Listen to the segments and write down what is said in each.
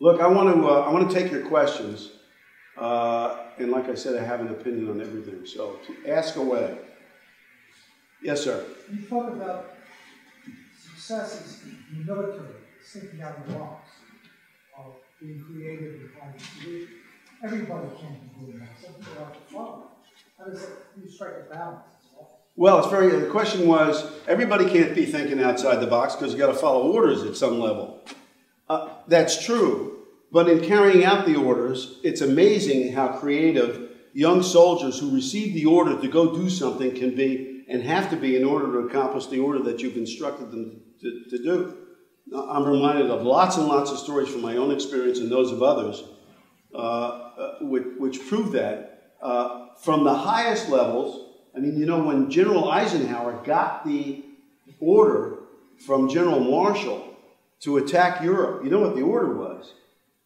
Look, I want to take your questions, and like I said, I have an opinion on everything. So ask away. Yes, sir. You talk about successes in the military, thinking out of the box, of being creative and finding solutions. Everybody can't be doing that. Some people have to follow. How does you strike a balance? Well, the question was, everybody can't be thinking outside the box because you got to follow orders at some level. That's true, but in carrying out the orders, it's amazing how creative young soldiers who receive the order to go do something can be and have to be in order to accomplish the order that you've instructed them to do. I'm reminded of lots and lots of stories from my own experience and those of others, which prove that. From the highest levels, I mean, you know, when General Eisenhower got the order from General Marshall to attack Europe, you know what the order was?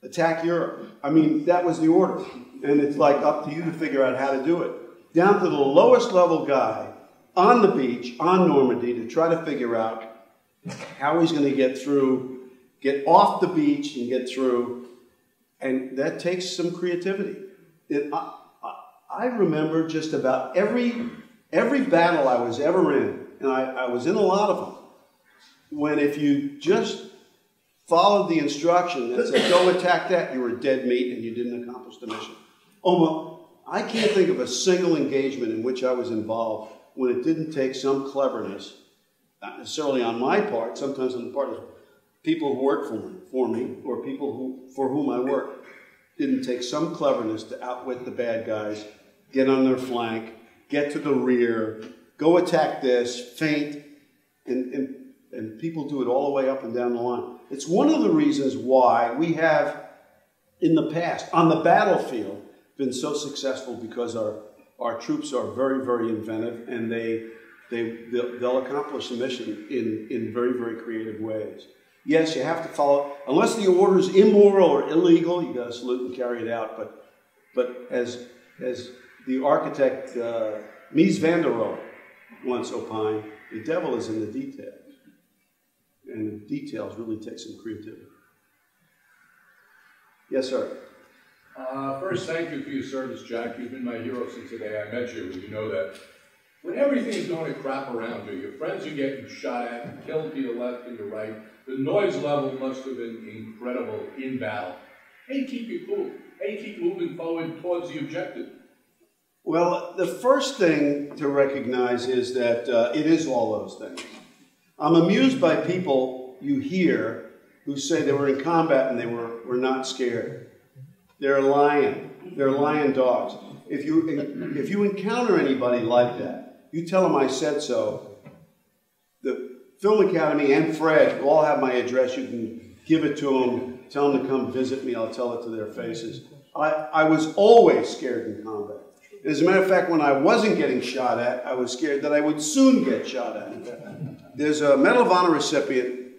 Attack Europe. I mean, that was the order. And it's like up to you to figure out how to do it. Down to the lowest level guy on the beach, on Normandy, to try to figure out how he's going to get through, get off the beach and get through. And that takes some creativity. I remember just about every battle I was ever in, and I was in a lot of them, when if you just followed the instruction that said, go attack that, you were dead meat and you didn't accomplish the mission. I can't think of a single engagement in which I was involved when it didn't take some cleverness, not necessarily on my part, sometimes on the part of people who work for me or people for whom I work, didn't take some cleverness to outwit the bad guys, get on their flank, get to the rear, go attack this, feint, and people do it all the way up and down the line. It's one of the reasons why we have, in the past, on the battlefield, been so successful, because our troops are very, very inventive, and they'll accomplish the mission in very, very creative ways. Yes, you have to follow, unless the order is immoral or illegal, you got to salute and carry it out. But as the architect Mies van der Rohe once opined, the devil is in the details. And the details really take some creativity. Yes, sir. First, thank you for your service, Jack. You've been my hero since the day I met you, and you know that. When everything's going to crap around you, your friends are getting shot at, killed to your left and your right, the noise level must have been incredible in battle. How do you keep you cool? How do you keep moving forward towards the objective? Well, the first thing to recognize is that it is all those things. I'm amused by people you hear who say they were in combat and they were not scared. They're lying. They're lying dogs. If you encounter anybody like that, you tell them I said so. The Film Academy and Fred all have my address. You can give it to them, tell them to come visit me. I'll tell it to their faces. I was always scared in combat. As a matter of fact, when I wasn't getting shot at, I was scared that I would soon get shot at. There's a Medal of Honor recipient,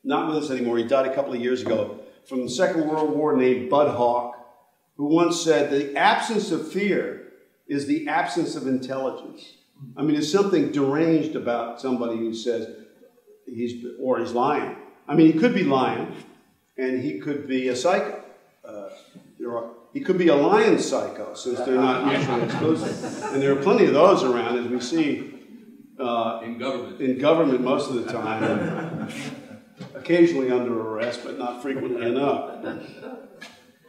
not with us anymore, he died a couple of years ago, from the Second World War, named Bud Hawk, who once said, the absence of fear is the absence of intelligence. I mean, there's something deranged about somebody who says he's lying. I mean, he could be lying, and he could be a psycho. He could be a lion psycho, since they're not mutually exclusive. And there are plenty of those around, as we see in government most of the time, and occasionally under arrest, but not frequently enough.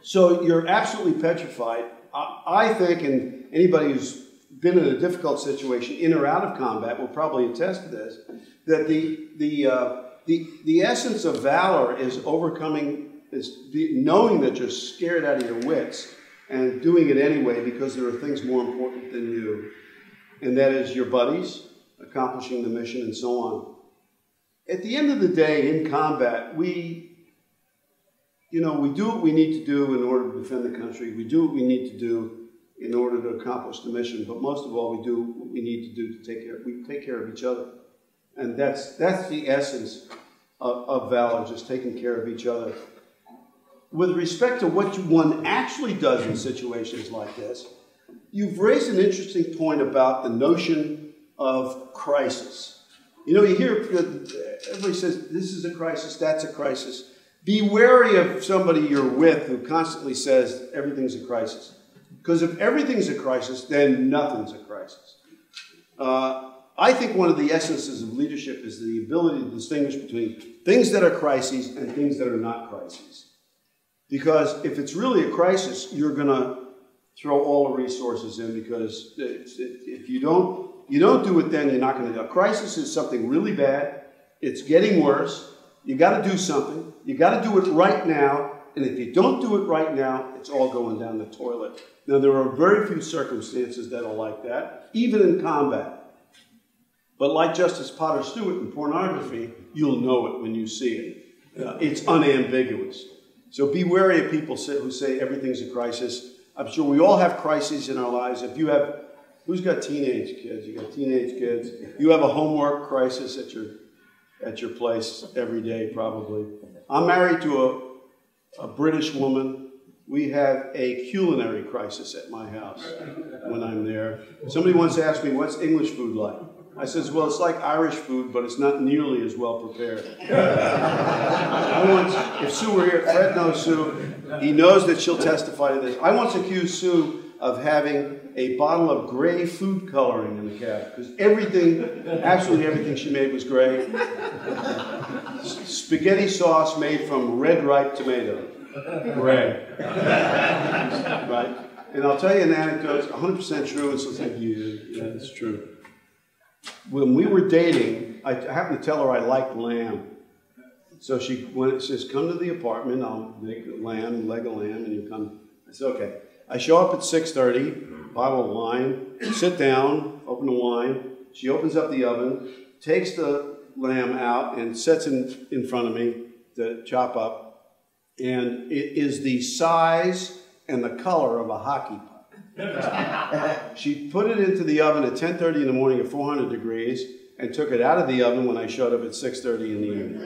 So you're absolutely petrified. I think, and anybody who's been in a difficult situation, in or out of combat, will probably attest to this, that the essence of valor is overcoming, knowing that you're scared out of your wits and doing it anyway because there are things more important than you. And that is your buddies, accomplishing the mission, and so on. At the end of the day, in combat, we do what we need to do in order to defend the country. We do what we need to do in order to accomplish the mission. But most of all, we do what we need to do to take care of each other. And that's the essence of valor, just taking care of each other. With respect to what one actually does in situations like this, you've raised an interesting point about the notion of crisis. You know, you hear everybody says, this is a crisis, that's a crisis. Be wary of somebody you're with who constantly says everything's a crisis. Because if everything's a crisis, then nothing's a crisis. I think one of the essences of leadership is the ability to distinguish between things that are crises and things that are not crises. Because if it's really a crisis, you're going to throw all the resources in, because if you don't do it then, you're not going to do it. A crisis is something really bad. It's getting worse. You got to do something. You got to do it right now. And if you don't do it right now, it's all going down the toilet. Now, there are very few circumstances that are like that, even in combat. But like Justice Potter Stewart in pornography, you'll know it when you see it. It's unambiguous. So be wary of people who say everything's a crisis. I'm sure we all have crises in our lives. If you have, who's got teenage kids? You got teenage kids. You have a homework crisis at your place every day, probably. I'm married to a British woman. We have a culinary crisis at my house when I'm there. Somebody once asked me, what's English food like? I says, well, it's like Irish food, but it's not nearly as well prepared. If Sue were here, Fred knows Sue. He knows that she'll testify to this. I once accused Sue of having a bottle of gray food coloring in the cabinet, because absolutely everything she made was gray. Spaghetti sauce made from red ripe tomato. Gray. Right? And I'll tell you an anecdote, it's 100% true, and she'll think, yeah, it's true. When we were dating, I happened to tell her I liked lamb. So she says, come to the apartment, I'll make lamb, leg of lamb, and you come. I said, okay. I show up at 6:30, bottle of wine, sit down, open the wine. She opens up the oven, takes the lamb out, and sets it in front of me to chop up. And it is the size and the color of a hockey puck. She put it into the oven at 10:30 in the morning at 400 degrees and took it out of the oven when I showed up at 6:30 in the evening.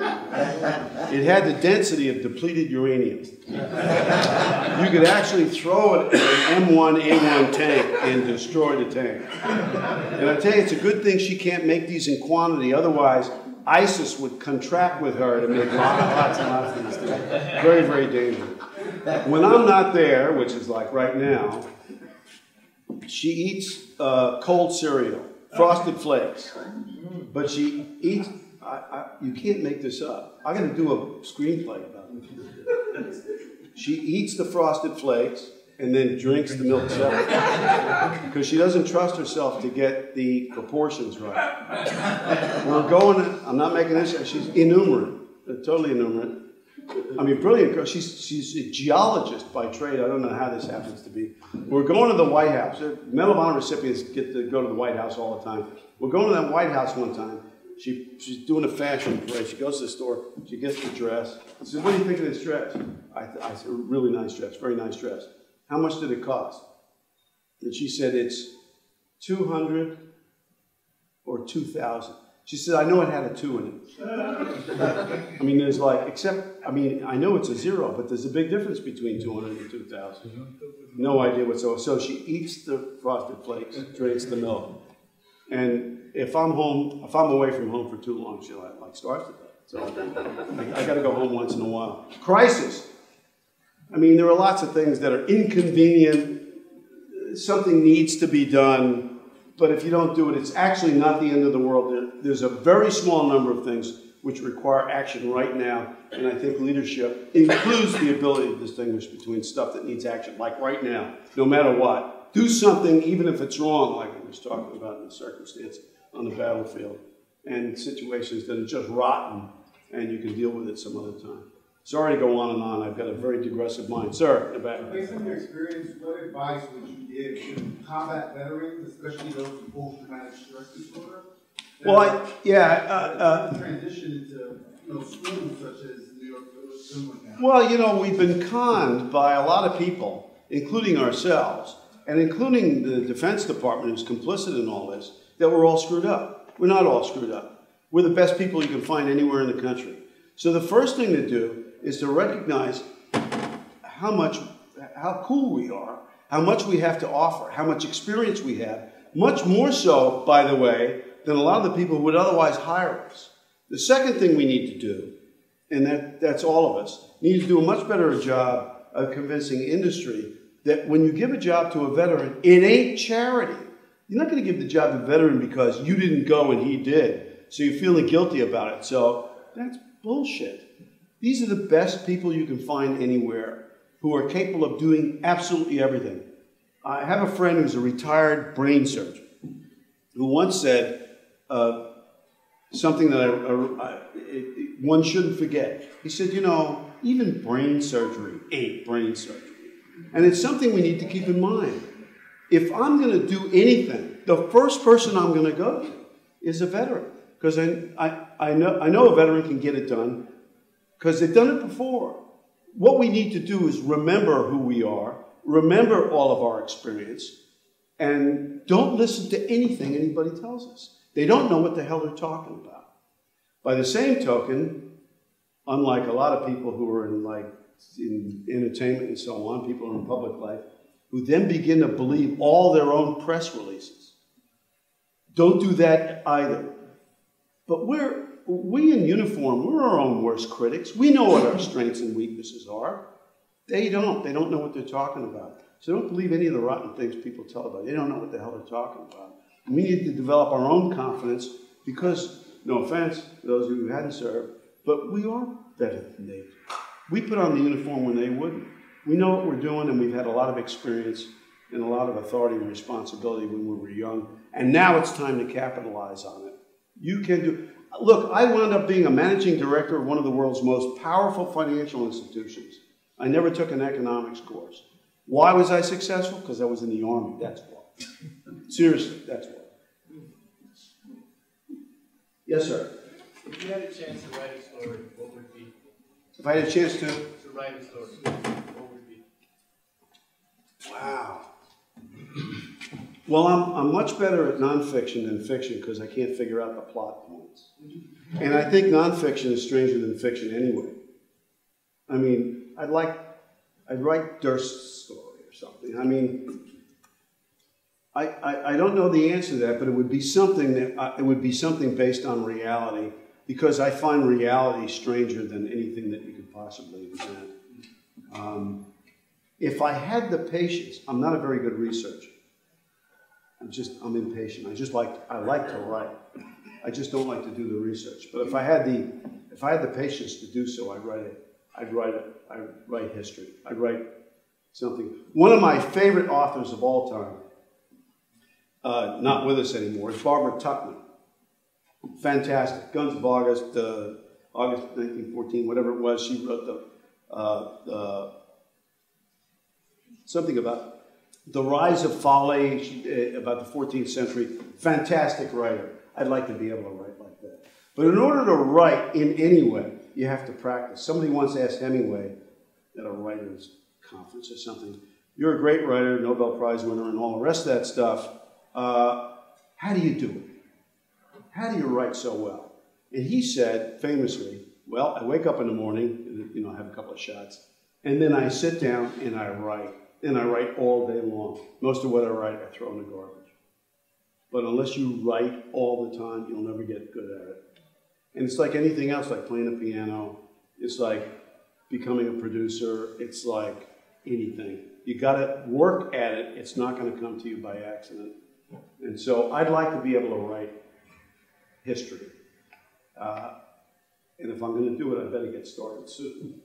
It had the density of depleted uranium. You could actually throw it in an M1A1 tank and destroy the tank. And I tell you, it's a good thing she can't make these in quantity. Otherwise, ISIS would contract with her to make lots and lots of these things. Very, very dangerous. When I'm not there, which is like right now, she eats cold cereal, Frosted Flakes. But she eats, you can't make this up. I'm going to do a screenplay about it. She eats the Frosted Flakes and then drinks the milk separate. Because she doesn't trust herself to get the proportions right. We're going, I'm not making this, she's innumerate, totally innumerate. I mean, brilliant girl. She's a geologist by trade. I don't know how this happens to be. We're going to the White House. Medal of Honor recipients get to go to the White House all the time. We're going to that White House one time. She's doing a fashion parade. She goes to the store. She gets the dress. She says, what do you think of this dress? I said, really nice dress, very nice dress. How much did it cost? And she said, it's $200 or $2,000. She said, I know it had a 2 in it. I mean, there's like, I know it's a 0, but there's a big difference between 200 and 2,000. No idea whatsoever. So she eats the Frosted Flakes, drinks the milk. And if I'm away from home for too long, she like starves to death. So I got to go home once in a while. Crisis. I mean, there are lots of things that are inconvenient. Something needs to be done. But if you don't do it, it's actually not the end of the world. There's a very small number of things which require action right now. And I think leadership includes the ability to distinguish between stuff that needs action, like right now, no matter what. Do something, even if it's wrong, like I was talking about in the circumstance on the battlefield, and situations that are just rotten, and you can deal with it some other time. Sorry to go on and on. I've got a very digressive mind. Sir, in the back. Based on your experience, what advice would you give to combat veterans, especially those with post-traumatic stress disorder? Well, transition into schools such as New York Village. Well, we've been conned by a lot of people, including ourselves, and including the Defense Department, who's complicit in all this, that we're all screwed up. We're not all screwed up. We're the best people you can find anywhere in the country. So the first thing to do is to recognize how cool we are, how much we have to offer, how much experience we have, much more so, by the way, than a lot of the people who would otherwise hire us. The second thing we need to do, and that's all of us, need to do a much better job of convincing industry that when you give a job to a veteran, it ain't charity. You're not going to give the job to a veteran because you didn't go and he did, so you're feeling guilty about it. So that's bullshit. These are the best people you can find anywhere who are capable of doing absolutely everything. I have a friend who's a retired brain surgeon who once said something that one shouldn't forget. He said, you know, even brain surgery ain't brain surgery. And it's something we need to keep in mind. If I'm going to do anything, the first person I'm going to go to is a veteran. Because I know a veteran can get it done because they've done it before. What we need to do is remember who we are, remember all of our experience, and don't listen to anything anybody tells us. They don't know what the hell they're talking about. By the same token, unlike a lot of people who are in entertainment and so on, people in public life, who then begin to believe all their own press releases. Don't do that either. But we in uniform, we're our own worst critics. We know what our strengths and weaknesses are. They don't. They don't know what they're talking about. So don't believe any of the rotten things people tell about. They don't know what the hell they're talking about. And we need to develop our own confidence because, no offense to those who hadn't served, but we are better than they do. We put on the uniform when they wouldn't. We know what we're doing, and we've had a lot of experience and a lot of authority and responsibility when we were young. And now it's time to capitalize on it. You can do. Look, I wound up being a managing director of one of the world's most powerful financial institutions. I never took an economics course. Why was I successful? Because I was in the Army, that's why. Seriously, that's why. Yes, sir? If you had a chance to write a story, what would it be? If I had a chance to write a story, what would it be? Wow. Well, I'm much better at nonfiction than fiction because I can't figure out the plot points. And I think nonfiction is stranger than fiction anyway. I mean, I'd write Durst's story or something. I mean, I don't know the answer to that, but it would be something based on reality because I find reality stranger than anything that you could possibly invent. If I had the patience, I'm not a very good researcher. I'm impatient. I like to write. I just don't like to do the research. But if I had the patience to do so, I'd write history. I'd write something. One of my favorite authors of all time, not with us anymore, is Barbara Tuchman. Fantastic. Guns of August, August 1914, whatever it was, she wrote something about the rise of folly, about the 14th century. Fantastic writer. I'd like to be able to write like that. But in order to write in any way, you have to practice. Somebody once asked Hemingway at a writer's conference or something, you're a great writer, Nobel Prize winner, and all the rest of that stuff. How do you do it? How do you write so well? And he said, famously, well, I wake up in the morning, and, have a couple of shots, and then I sit down and I write. And I write all day long. Most of what I write, I throw in the garbage. But unless you write all the time, you'll never get good at it. And it's like anything else, like playing the piano. It's like becoming a producer. It's like anything. You got to work at it. It's not going to come to you by accident. And so I'd like to be able to write history. And if I'm going to do it, I better get started soon.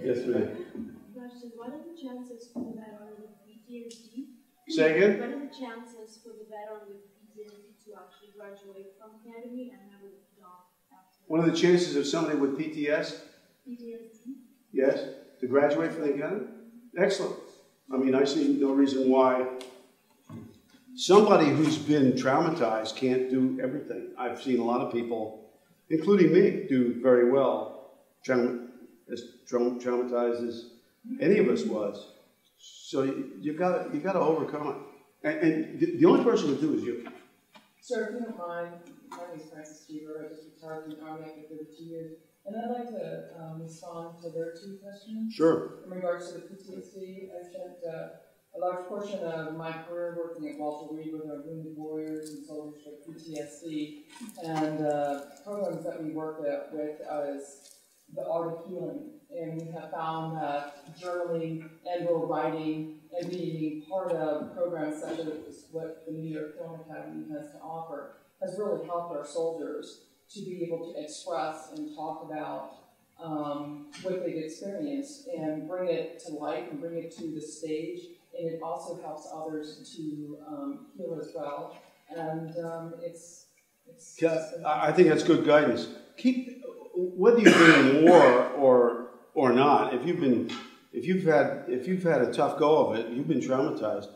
Yes, ma'am. Question: what are the chances for the veteran with PTSD? Say again? What are the chances for the veteran with PTSD to actually graduate from academy and have a job after? What are the chances of somebody with PTSD? Yes, to graduate from the academy? Excellent. I mean, I see no reason why somebody who's been traumatized can't do everything. I've seen a lot of people, including me, do very well, as traumatized as any of us was. So you've got to overcome it. And the only person to do is you. Sir, if you don't mind, my name is Francis Stever. I just retired from the Army after 32 years. And I'd like to respond to their two questions. Sure. In regards to the PTSD, I spent a large portion of my career working at Walter Reed with our wounded warriors and soldiers with PTSD. And programs that we work with is the art of healing. And we have found that journaling and/or writing and being part of programs such as what the New York Film Academy has to offer has really helped our soldiers to be able to express and talk about what they've experienced and bring it to life and bring it to the stage. And it also helps others to heal as well. And I think that's good guidance. Whether you've been in war or not, if you've had a tough go of it, you've been traumatized,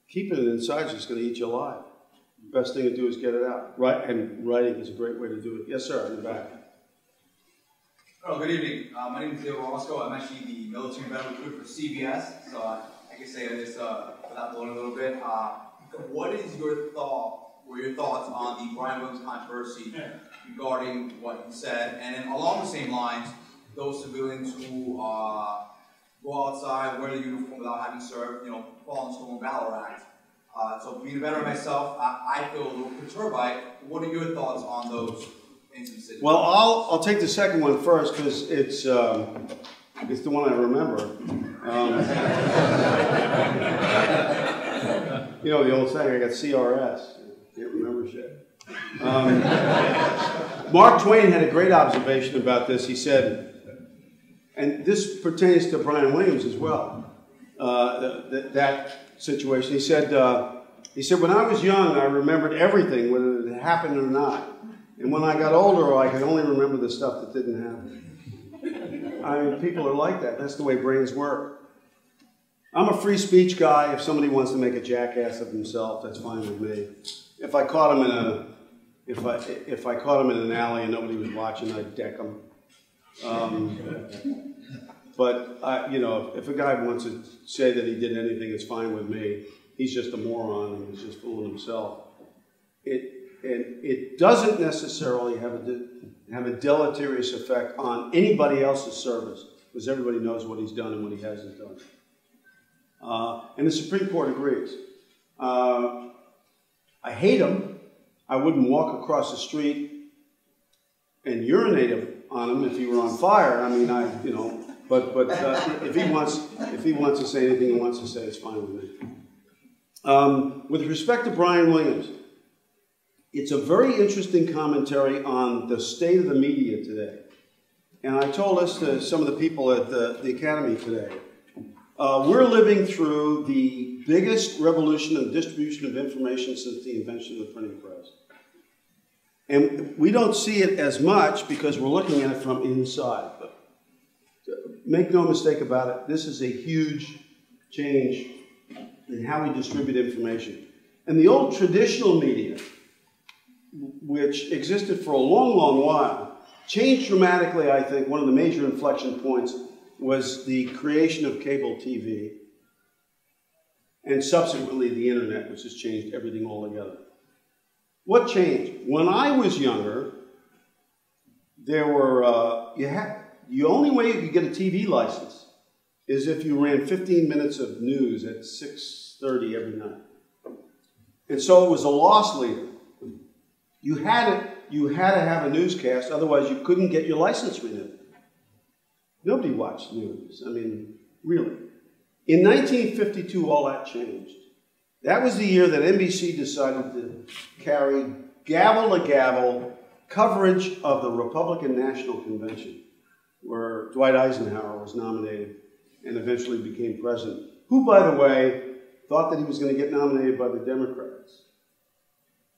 keeping it inside is just going to eat you alive. The best thing to do is get it out. Right, and writing is a great way to do it. Yes, sir, in the back. Hello, good evening. My name is Dale Roscoe. I'm actually the military medical recruit for CBS, so I can say this without blowing a little bit. What is your thoughts on the Brian Williams controversy regarding what he said? And then along the same lines, those civilians who go outside, wear the uniform without having served, fall in Stolen Valor Act. So being a veteran myself, I feel a little perturbed by it. What are your thoughts on those instances? Well, I'll take the second one first because it's the one I remember. The old saying, I got CRS. Can't remember shit. Mark Twain had a great observation about this. He said, and this pertains to Brian Williams as well, that situation. He said, when I was young, I remembered everything, whether it happened or not. And when I got older, I could only remember the stuff that didn't happen. I mean, people are like that. That's the way brains work. I'm a free speech guy. If somebody wants to make a jackass of himself, that's fine with me. If I caught him in an alley and nobody was watching, I'd deck him. But if a guy wants to say that he did anything, it's fine with me. He's just a moron and he's just fooling himself. It doesn't necessarily have a deleterious effect on anybody else's service, because everybody knows what he's done and what he hasn't done. And the Supreme Court agrees. I hate him. I wouldn't walk across the street and urinate on him if he were on fire. I mean, but if he wants to say anything he wants to say, it's fine with me. With respect to Brian Williams, it's a very interesting commentary on the state of the media today. And I told this to some of the people at the Academy today. We're living through the biggest revolution in distribution of information since the invention of the printing press. And we don't see it as much because we're looking at it from inside. But make no mistake about it, this is a huge change in how we distribute information. And the old traditional media, which existed for a long, long while, changed dramatically. I think one of the major inflection points was the creation of cable TV and subsequently the internet, which has changed everything altogether. What changed? When I was younger, there were, the only way you could get a TV license is if you ran 15 minutes of news at 6:30 every night. And so it was a loss leader. You had to have a newscast, otherwise you couldn't get your license renewed. Nobody watched news. I mean, really. In 1952, all that changed. That was the year that NBC decided to carry gavel to gavel coverage of the Republican National Convention, where Dwight Eisenhower was nominated and eventually became president, who, by the way, thought that he was going to get nominated by the Democrats.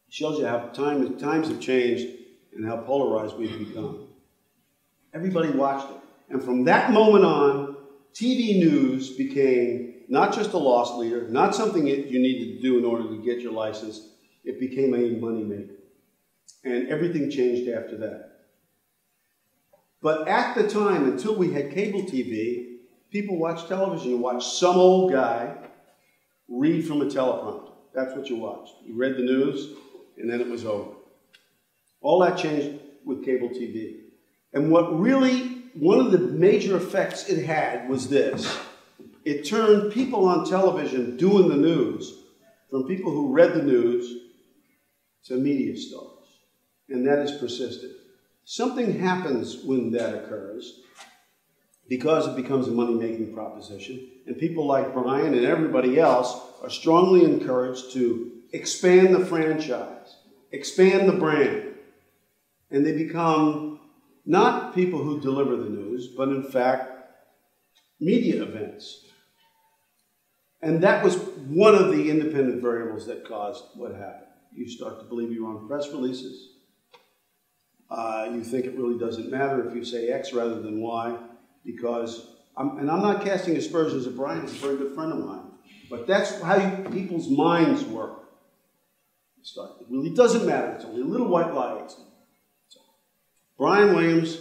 It shows you how times have changed and how polarized we've become. Everybody watched it. And from that moment on, TV news became not just a loss leader, not something that you needed to do in order to get your license. It became a moneymaker. And everything changed after that. But at the time, until we had cable TV, people watched television. You watched some old guy read from a teleprompter. That's what you watched. You read the news, and then it was over. All that changed with cable TV. And one of the major effects it had was this. It turned people on television doing the news from people who read the news to media stars. And that has persisted. Something happens when that occurs because it becomes a money-making proposition, and people like Brian and everybody else are strongly encouraged to expand the franchise, expand the brand, and they become not people who deliver the news, but in fact, media events. And that was one of the independent variables that caused what happened. You start to believe you're on press releases. You think it really doesn't matter if you say X rather than Y, because, I'm not casting aspersions at Brian, he's a very good friend of mine, but that's how people's minds work. It really doesn't matter, it's only a little white lie. Brian Williams,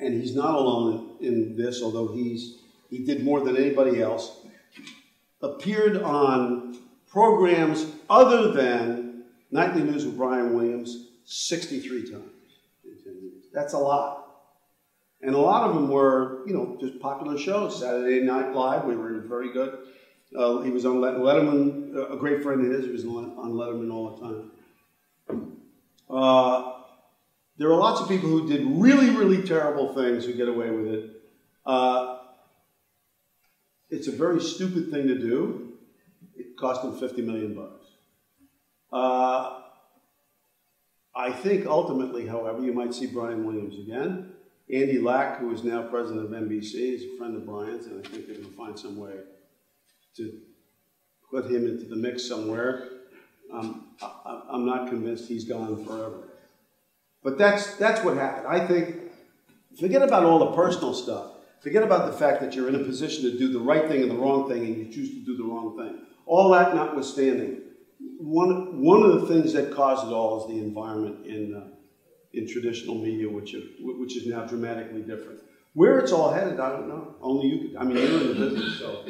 and he's not alone in this, although he did more than anybody else, appeared on programs other than Nightly News with Brian Williams 63 times in 10 years. That's a lot. And a lot of them were, just popular shows. Saturday Night Live, we were very good. He was on Letterman, a great friend of his. He was on Letterman all the time. There are lots of people who did really, really terrible things who get away with it. It's a very stupid thing to do. It cost him $50 million. I think ultimately, however, you might see Brian Williams again. Andy Lack, who is now president of NBC, is a friend of Brian's, and I think they're going to find some way to put him into the mix somewhere. I'm not convinced he's gone forever. But that's what happened. I think, forget about all the personal stuff. Forget about the fact that you're in a position to do the right thing and the wrong thing, and you choose to do the wrong thing. All that notwithstanding, one of the things that caused it all is the environment in traditional media, which is now dramatically different. Where it's all headed, I don't know. Only you could. I mean, you're in the business, so